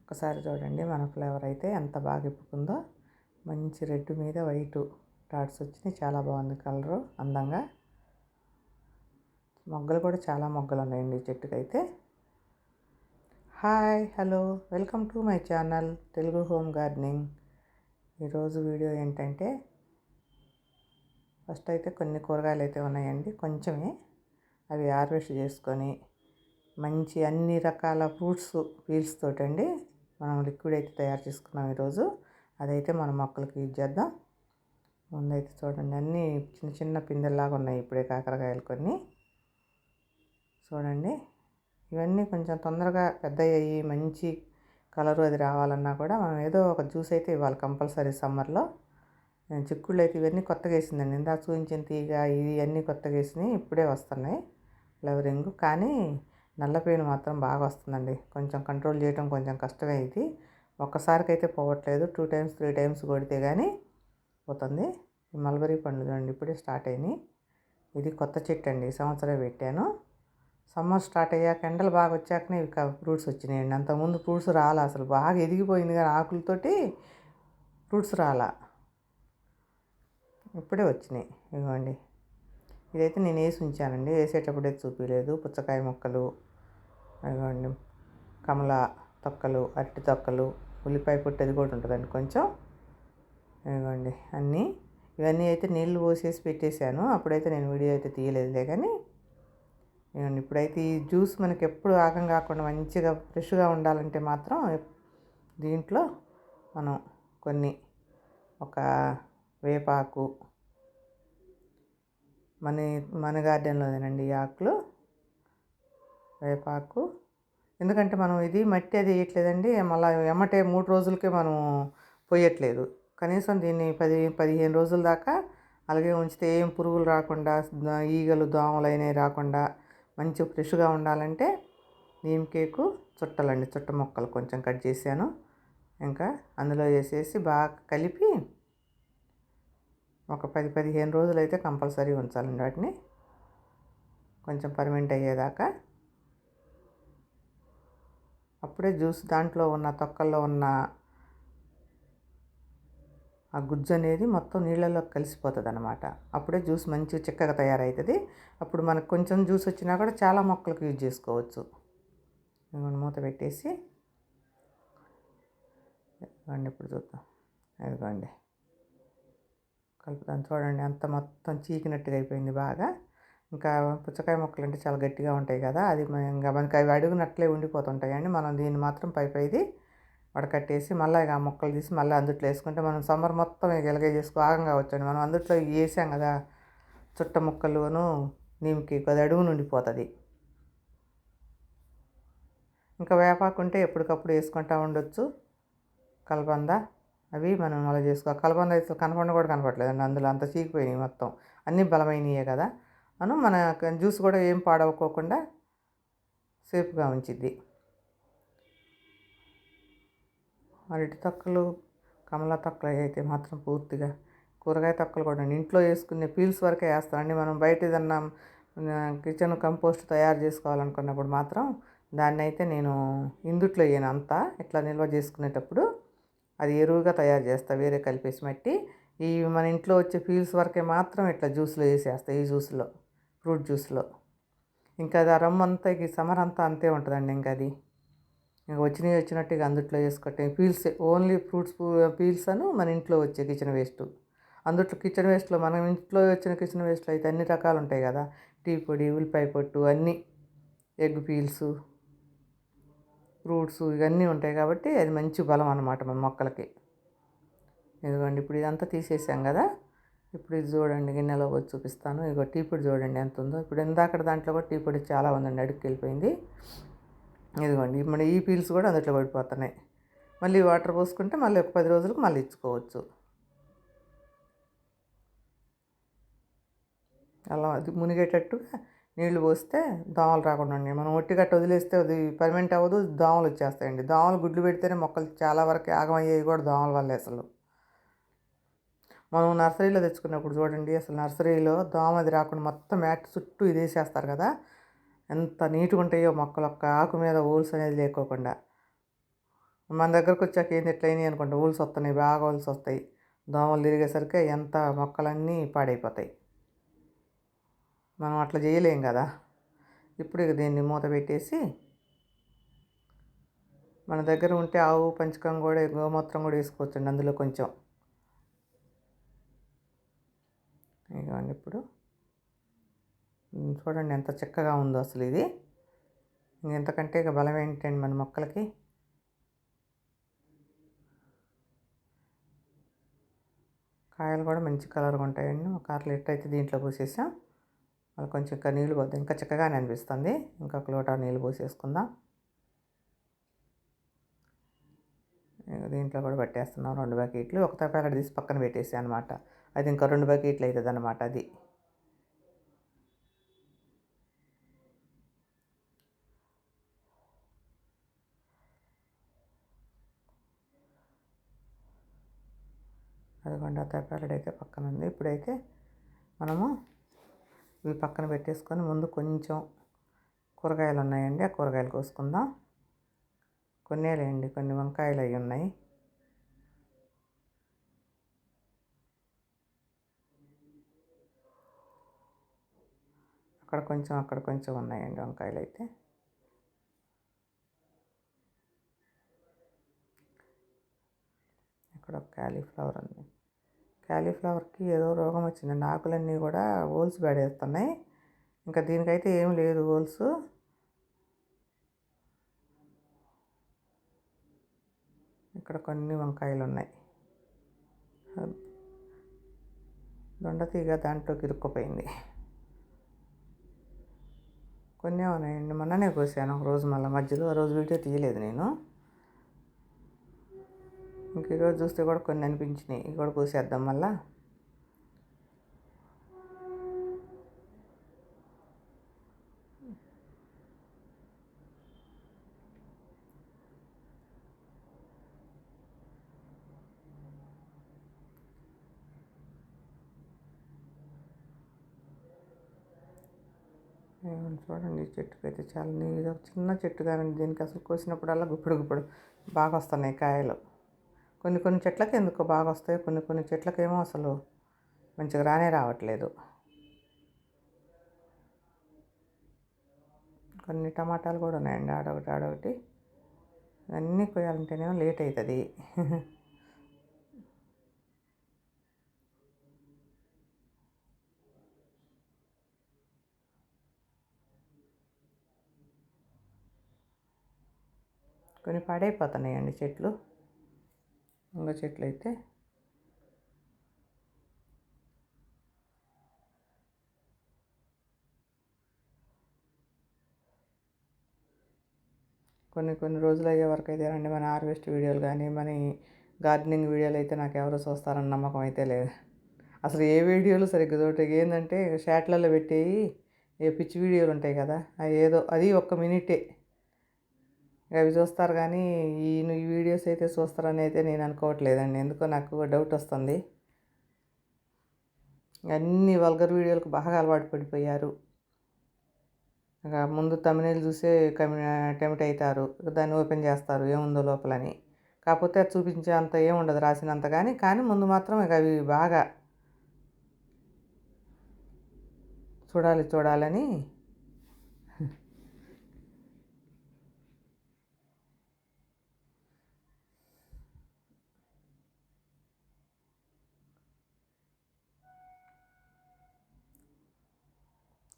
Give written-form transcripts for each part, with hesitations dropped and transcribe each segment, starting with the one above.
ఒకసారి చూడండి మన ఫ్లేవర్ అయితే ఎంత బాగా ఇప్పుకుందో. మంచి రెడ్ మీద వైట్ డాట్స్ వచ్చినాయి. చాలా బాగుంది కలరు అందంగా. మొగ్గలు కూడా చాలా మొగ్గలు ఉన్నాయండి ఈ చెట్టుకైతే. Hi hello welcome to my channel Telugu home gardening. ఈరోజు వీడియో ఏంటంటే ఫస్ట్ అయితే కొన్ని కూరగాయలు అయితే ఉన్నాయండి, కొంచెమే. అవి హార్వెస్ట్ చేసుకొని మంచి అన్ని రకాల ఫ్రూట్స్ పీల్స్ తోటండి మనం లిక్విడ్ అయితే తయారు చేసుకున్నాం ఈరోజు. అదైతే మన మొక్కలకి యూజ్ చేద్దాం. ముందైతే చూడండి అన్నీ చిన్న చిన్న పిందెల్లాగా ఉన్నాయి ఇప్పుడే కాకరకాయలు కొన్ని. చూడండి ఇవన్నీ కొంచెం తొందరగా పెద్ద అయ్యి మంచి కలరు అది రావాలన్నా కూడా మనం ఏదో ఒక జ్యూస్ అయితే ఇవ్వాలి కంపల్సరీ సమ్మర్లో. చిక్కుళ్ళు అయితే ఇవన్నీ కొత్తగా వేసిందండి, ఇందాక చూపించిన తీగ ఇది అన్నీ కొత్తగా వేసినాయి, ఇప్పుడే వస్తున్నాయి ఫ్లవరింగ్. కానీ నల్లపేను మాత్రం బాగా వస్తుందండి. కొంచెం కంట్రోల్ చేయడం కొంచెం కష్టమే ఇది. ఒక్కసారికైతే పోవట్లేదు, 2 times 3 times కొడితే కానీ పోతుంది. ఈ మల్బరీ పండ్లు చూడండి ఇప్పుడే స్టార్ట్ అయినాయి. ఇది కొత్త చెట్టు అండి, ఈ సంవత్సరం పెట్టాను. సమ్మర్ స్టార్ట్ అయ్యాక ఎండలు బాగా వచ్చాకనే ఇవి ఫ్రూట్స్ వచ్చినాయండి. అంతకుముందు ఫ్రూట్స్ రాలా, అసలు బాగా ఎదిగిపోయింది కానీ ఆకులతోటి ఫ్రూట్స్ రాలా, ఇప్పుడే వచ్చినాయి. ఇవ్వండి ఇదైతే నేను వేసి ఉంచానండి, వేసేటప్పుడే చూపించలేదు. పుచ్చకాయ మొక్కలు, ఇవ్వండి కమల తొక్కలు, అరటి తొక్కలు, ఉల్లిపాయ పొట్టు అది కూడా ఉంటుందండి కొంచెం. ఇవ్వండి అన్నీ ఇవన్నీ అయితే నీళ్ళు పోసేసి పెట్టేశాను, అప్పుడైతే నేను వీడియో అయితే తీయలేదులే. కానీ ఇప్పుడైతే ఈ జ్యూస్ మనకి ఎప్పుడు ఆగం కాకుండా మంచిగా ఫ్రెష్గా ఉండాలంటే మాత్రం దీంట్లో మనం కొన్ని ఒక వేపాకు, మన మన గార్డెన్లోనేనండి ఈ ఆకులు, వేపాకు. ఎందుకంటే మనం ఇది మట్టి అది వేయట్లేదండి, మళ్ళీ ఎమ్మటే 3 రోజులకే మనం పోయట్లేదు. కనీసం దీన్ని 10-15 రోజుల దాకా అలాగే ఉంచితే ఏం పురుగులు రాకుండా, ఈగలు దోమలు అయినవి రాకుండా మంచి ఫ్రెష్గా ఉండాలంటే నీమ్ కేకు చుట్టలండి, చుట్ట మొక్కలు కొంచెం కట్ చేశాను. ఇంకా అందులో వేసేసి బాగా కలిపి ఒక 10-15 రోజులు అయితే కంపల్సరీ ఉంచాలండి వాటిని, కొంచెం పర్మెంట్ అయ్యేదాకా. అప్పుడే జ్యూస్ దాంట్లో ఉన్న తొక్కల్లో ఉన్న ఆ గుజ్జు అనేది మొత్తం నీళ్ళలో కలిసిపోతుంది అనమాట. అప్పుడే జ్యూస్ మంచిగా చిక్కగా తయారవుతుంది. అప్పుడు మనకు కొంచెం జ్యూస్ వచ్చినా కూడా చాలా మొక్కలకు యూజ్ చేసుకోవచ్చు. మూత పెట్టేసి ఇవ్వండి, ఇప్పుడు చూద్దాం. ఇదిగోండి కలుపుతాను చూడండి, అంత మొత్తం చీకినట్టుగా అయిపోయింది బాగా. ఇంకా పుచ్చకాయ మొక్కలు అంటే చాలా గట్టిగా ఉంటాయి కదా, అది ఇంకా మనకి అవి అడుగునట్లే ఉండిపోతుంటాయండి. మనం దీన్ని మాత్రం పైది వడకట్టేసి మళ్ళీ ఇక ఆ మొక్కలు తీసి మళ్ళీ అందుట్లో వేసుకుంటే మనం సమ్మర్ మొత్తం ఇలాగే చేసుకో ఆగంగా వచ్చండి. మనం అందుట్లో వేసాం కదా చుట్ట ముక్కలును నీమికి, అది అడుగును ఉండిపోతుంది. ఇంకా వేపాకు ఉంటే ఎప్పటికప్పుడు వేసుకుంటూ ఉండొచ్చు. కలబంద అవి మనం అలా చేసుకోవాలి. కలబంద అయితే కనపడ కూడా కనపడలేదండి, అందులో అంత చీకిపోయినాయి మొత్తం. అన్నీ బలమైనయే కదా మన జ్యూస్ కూడా ఏం పాడవకోకుండా సేఫ్గా ఉంచిద్ది. అరటి తొక్కలు, కమల తొక్కలు అయితే మాత్రం పూర్తిగా, కూరగాయ తొక్కలు కూడా ఇంట్లో వేసుకునే పీల్స్ వరకే వేస్తానండి. మనం బయట ఏదన్నా కిచెన్ కంపోస్ట్ తయారు చేసుకోవాలనుకున్నప్పుడు మాత్రం దాన్ని అయితే నేను ఇందుట్లో వేయను అంతా. ఇట్లా నిల్వ చేసుకునేటప్పుడు అది ఎరువుగా తయారు చేస్తాను వేరే కలిపేసి మట్టి. ఈ మన ఇంట్లో వచ్చే పీల్స్ వరకే మాత్రం ఇట్లా జ్యూస్లో వేసేస్తాను, ఈ జ్యూస్లో ఫ్రూట్ జ్యూస్లో. ఇంకా అది ఆ రమ్ము అంతా ఈ సమ్మర్ అంతా అంతే ఉంటుందండి. ఇంకా అది ఇంకా వచ్చినట్టుగా అందుట్లో వేసుకోవటం పీల్స్, ఓన్లీ ఫ్రూట్స్ పీల్స్ అను మన ఇంట్లో వచ్చే కిచెన్ వేస్ట్. అందుట్లో కిచెన్ వేస్ట్లో మనం ఇంట్లో వచ్చిన కిచెన్ వేస్ట్లో అయితే అన్ని రకాలు ఉంటాయి కదా, టీ పొడి, ఉల్లిపాయ పొట్టు, అన్నీ ఎగ్ పీల్స్, ఫ్రూట్స్ ఇవన్నీ ఉంటాయి కాబట్టి అది మంచి బలం అన్నమాట మన మొక్కలకి. ఇదిగోండి ఇప్పుడు ఇదంతా తీసేసాం కదా, ఇప్పుడు ఇది చూడండి గిన్నెలో వచ్చి చూపిస్తాను. ఇదిగో టీ పొడి చూడండి ఎంత ఉందో. ఇప్పుడు ఇందాక దాంట్లో కూడా టీ పొడి చాలా ఉందండి, అడుగుకి వెళ్ళిపోయింది. ఇదిగోండి మన ఈ పీల్స్ కూడా అందులో పడిపోతున్నాయి. మళ్ళీ వాటర్ పోసుకుంటే మళ్ళీ ఒక 10 రోజులకు మళ్ళీ ఇచ్చుకోవచ్చు. అలా అది మునిగేటట్టుగా నీళ్లు పోస్తే దోమలు రాకుండా ఉన్నాయి. మనం ఒట్టి గట్ట వదిలేస్తే అది పర్మనెంట్ అవ్వదు, దోమలు వచ్చేస్తాయండి. దోమలు గుడ్లు పెడితేనే మొక్కలు చాలా వరకు ఆగమయ్యేవి కూడా దోమల వల్లే. అసలు మనం నర్సరీలో తెచ్చుకున్నప్పుడు చూడండి, అసలు నర్సరీలో దోమది రాకుండా మొత్తం మ్యాట్ చుట్టూ ఇది వేసేస్తారు కదా, ఎంత నీట్గా ఉంటాయో మొక్కలు, ఒక్క ఆకు మీద హోల్స్ అనేది లేకోకుండా. మన దగ్గరకు వచ్చాక ఏంది ఎట్లయినాయి అనుకుంటా ఊల్స్ వస్తున్నాయి, బాగా ఊల్స్ వస్తాయి. దోమలు తిరిగేసరికి ఎంత మొక్కలన్నీ పాడైపోతాయి. మనం అట్లా చేయలేం కదా. ఇప్పుడు ఇక దీన్ని మూత పెట్టేసి, మన దగ్గర ఉంటే ఆవు పంచకం కూడా గోమూత్రం కూడా వేసుకోవచ్చండి అందులో కొంచెం. ఇదిగోండి ఇప్పుడు చూడండి ఎంత చక్కగా ఉందో అసలు ఇది. ఇంతకంటే ఇక బలం ఏంటండి మన మొక్కలకి. కాయలు కూడా మంచి కలర్గా ఉంటాయండి. ఒక 1/2 లీటర్ అయితే దీంట్లో పోసేసాం. అది కొంచెం ఇంకా నీళ్ళు పోద్దాం, ఇంకా చక్కగానే అనిపిస్తుంది. ఇంకొక లోటా నీళ్ళు పోసేసుకుందాం. దీంట్లో కూడా పట్టేస్తున్నాం 2 బకెట్లు. ఒక ప్యాకెట్ తీసి పక్కన పెట్టేసి అనమాట. అది ఇంకా 2 బకెట్లు అవుతుంది అనమాట అది. అదిగోండి ఆ ప్యాకెట్ అయితే పక్కన ఉంది. ఇప్పుడైతే మనము ఇవి పక్కన పెట్టేసుకొని ముందు కొంచెం కూరగాయలు ఉన్నాయండి, ఆ కూరగాయలు కోసుకుందాం. కొన్నేలేండి, కొన్ని వంకాయలు అవి ఉన్నాయి. అక్కడ కొంచెం ఉన్నాయండి వంకాయలు అయితే. ఇక్కడ ఒక క్యాలీఫ్లవర్ ఉంది. క్యాలీఫ్లవర్కి ఏదో రోగం వచ్చిందండి, ఆకులన్నీ కూడా హోల్స్ పడేస్తున్నాయి. ఇంకా దీనికైతే ఏం లేదు హోల్స్. ఇక్కడ కొన్ని వంకాయలు ఉన్నాయి. దొండతీగ దాంట్లోకి ఇరుక్కుపోయింది. కొన్ని ఉన్నాయండి, మొన్ననే కోసాను ఒక రోజు, మళ్ళీ మధ్యలో ఆ రోజు వీడియో తీయలేదు నేను. ఇంక ఈరోజు చూస్తే కూడా కొన్ని అనిపించినాయి, ఇవి కూడా కోసేద్దాం మళ్ళా. చూడండి ఈ చెట్టుకు అయితే చాలా నీట్గా, చిన్న చెట్టు కానీ దీనికి అసలు కోసినప్పుడల్లా గుప్పుడు బాగా వస్తున్నాయి కాయలు. కొన్ని చెట్లకి ఎందుకో బాగా వస్తాయి, కొన్ని చెట్లకేమో అసలు మంచిగా రావట్లేదు. కొన్ని టమాటాలు కూడా ఉన్నాయండి, ఆడొకటి. అన్నీ కోయాలంటేనేమో లేట్ అవుతుంది. కొన్ని పాడైపోతున్నాయండి చెట్లు. ఇంకో చెట్లు అయితే కొన్ని రోజులు అయ్యే వరకు అయితే రండి మన హార్వెస్ట్ వీడియోలు కానీ, మన గార్డెనింగ్ వీడియోలు అయితే నాకు ఎవరు చూస్తారన్న నమ్మకం అయితే లేదు. అసలు ఏ వీడియోలు సరిగ్గా చూడటం ఏంటంటే షార్ట్లలో పెట్టేవి, ఏ పిచ్చి వీడియోలు ఉంటాయి కదా, అవి ఏదో అది 1 మినిటే అవి చూస్తారు. కానీ ఈ వీడియోస్ అయితే చూస్తారని అయితే నేను అనుకోవట్లేదండి. ఎందుకో నాకు డౌట్ వస్తుంది. అన్ని వల్గర్ వీడియోలకు బాగా అలవాటు పడిపోయారు. ఇక ముందు తమిళ చూసే టెంప్ట్ అవుతారు, దాన్ని ఓపెన్ చేస్తారు ఏముందో లోపలని. కాకపోతే అది చూపించే అంత ఏముండదు రాసినంత, కానీ ముందు మాత్రం ఇక అవి బాగా చూడాలని.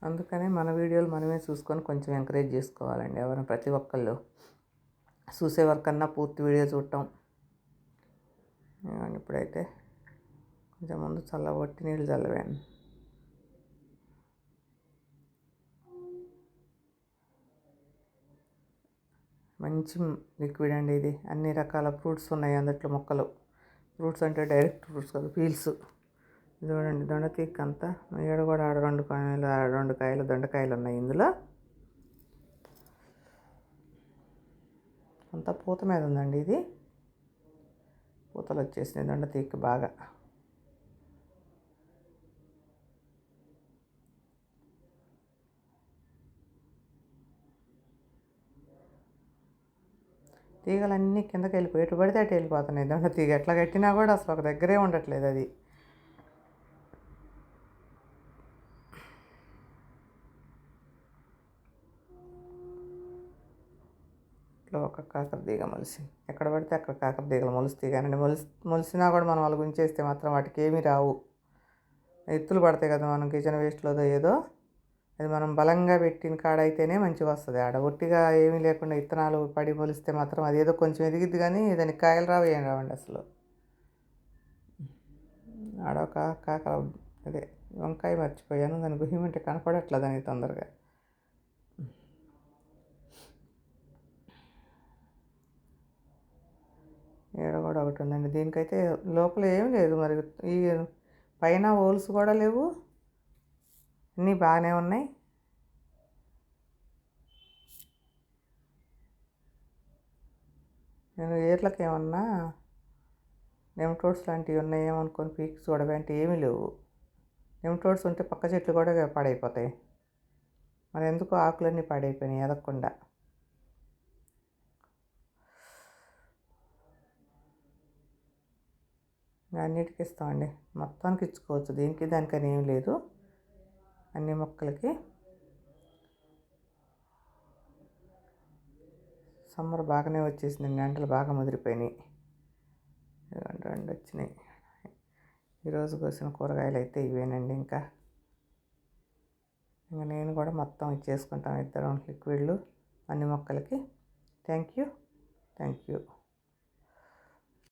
అందుకనే మన వీడియోలు మనమే చూసుకొని కొంచెం ఎంకరేజ్ చేసుకోవాలండి. ఎవరైనా ప్రతి ఒక్కళ్ళు చూసేవరకన్నా పూర్తి వీడియో చూడటం. ఇప్పుడైతే కొంచెం ముందు ఒట్టి నీళ్ళు చల్లవాను. మంచి లిక్విడ్ అండి ఇది. అన్ని రకాల ఫ్రూట్స్ ఉన్నాయి అందులో మొక్కలు. ఫ్రూట్స్ అంటే డైరెక్ట్ ఫ్రూట్స్ కాదు, పీల్స్. చూడండి దొండతీగ అంతా ఏడ కూడా ఆడ 2 కాయలు దొండకాయలు ఉన్నాయి ఇందులో. అంతా పూత మీద ఉందండి ఇది. పూతలు వచ్చేసినాయి దొండతీగకి బాగా. తీగలన్నీ కిందకి వెళ్ళిపోయి ఎటు పడితే అటు వెళ్ళిపోతున్నాయి. దొండ తీగ ఎట్లా కట్టినా కూడా అసలు ఒక దగ్గరే ఉండట్లేదు అది. ఇట్లా ఒక కాకర తీగ మొలిసింది. ఎక్కడ పడితే అక్కడ కాకర తీగలు మొలుస్తాయి కానీ మొలిసినా కూడా మనం వాళ్ళ గుంచేస్తే మాత్రం వాటికి ఏమీ రావు. ఎత్తులు పడతాయి కదా మనం కిచెన్ వేస్ట్లోదో ఏదో, అది మనం బలంగా పెట్టిన కాడ అయితేనే మంచిగా వస్తుంది. ఆడ ఒట్టిగా ఏమీ లేకుండా విత్తనాలు పడి మొలిస్తే మాత్రం అది ఏదో కొంచెం ఎదిగిద్ది కానీ దానికి కాయలు రావు, ఏం రావండి అసలు. ఆడ ఒక కాకర, అదే వంకాయ మర్చిపోయాను, దాని గుహిమంటే కనపడట్లేదు దానికి తొందరగా. ఈడ కూడా ఒకటి ఉందండి. దీనికైతే లోపల ఏం లేదు మరి, ఈ పైన హోల్స్ కూడా లేవు, అన్నీ బాగానే ఉన్నాయి. నేను ఏర్లకు ఏమన్నా నెమటోడ్స్ లాంటివి ఉన్నాయేమో అనుకొని పీక్స్ చూడవంటే ఏమీ లేవు. నెమటోడ్స్ ఉంటే పక్క చెట్లు కూడా పాడైపోతాయి. మరి ఎందుకో ఆకులన్నీ పాడైపోయినాయి ఎదగకుండా. అన్నిటికీ ఇస్తామండి, మొత్తానికి ఇచ్చుకోవచ్చు, దీనికి దానికని ఏం లేదు. అన్ని మొక్కలకి సమ్మర్ బాగానే వచ్చేసింది, ఎండలు బాగా ముదిరిపోయినాయి. రెండు వచ్చినాయి. ఈరోజు కోసిన కూరగాయలు అయితే ఇవేనండి. ఇంకా నేను కూడా మొత్తం ఇచ్చేసుకుంటాను, ఇద్దరం లిక్విడ్లు అన్ని మొక్కలకి. Thank you.